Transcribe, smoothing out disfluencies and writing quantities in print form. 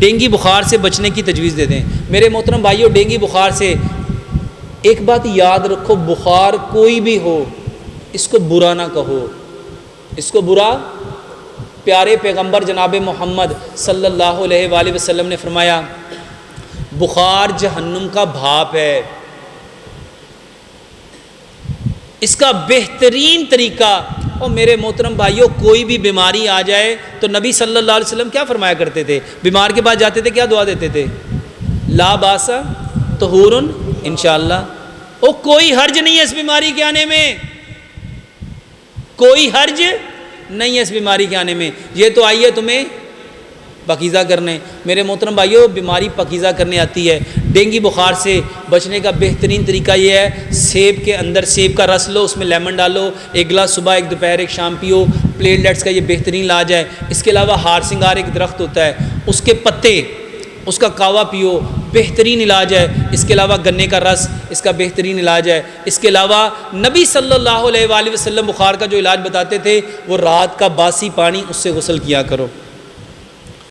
Dengue بخار سے بچنے کی تجویز دے دیں۔ میرے محترم بھائیوں، ڈینگی بخار سے ایک بات یاد رکھو، بخار کوئی بھی ہو اس کو برا نہ کہو، اس کو برا، پیارے پیغمبر جناب محمد صلی اللہ علیہ وآلہ وسلم نے فرمایا بخار جہنم کا بھاپ ہے۔ اس کا بہترین طریقہ، اور میرے محترم بھائیوں کوئی بھی بیماری آ جائے تو نبی صلی اللہ علیہ وسلم کیا فرمایا کرتے تھے؟ بیمار کے پاس جاتے تھے کیا دعا دیتے تھے؟ لا باسا طہور انشاءاللہ۔ او کوئی حرج نہیں ہے اس بیماری کے آنے میں، کوئی حرج نہیں ہے اس بیماری کے آنے میں، یہ تو آئی ہے تمہیں پاکیزہ کرنے۔ میرے محترم بھائیوں بیماری پاکیزہ کرنے آتی ہے۔ ڈینگی بخار سے بچنے کا بہترین طریقہ یہ ہے، سیب کے اندر سیب کا رس لو، اس میں لیمن ڈالو، ایک گلاس صبح ایک دوپہر ایک شام پیو، پلیٹلیٹس کا یہ بہترین علاج ہے۔ اس کے علاوہ ہار سنگار ایک درخت ہوتا ہے، اس کے پتے، اس کا کاوا پیو، بہترین علاج ہے۔ اس کے علاوہ گنے کا رس، اس کا بہترین علاج ہے۔ اس کے علاوہ نبی صلی اللہ علیہ وآلہ وسلم بخار کا جو علاج بتاتے تھے وہ رات کا باسی پانی، اس سے غسل کیا کرو۔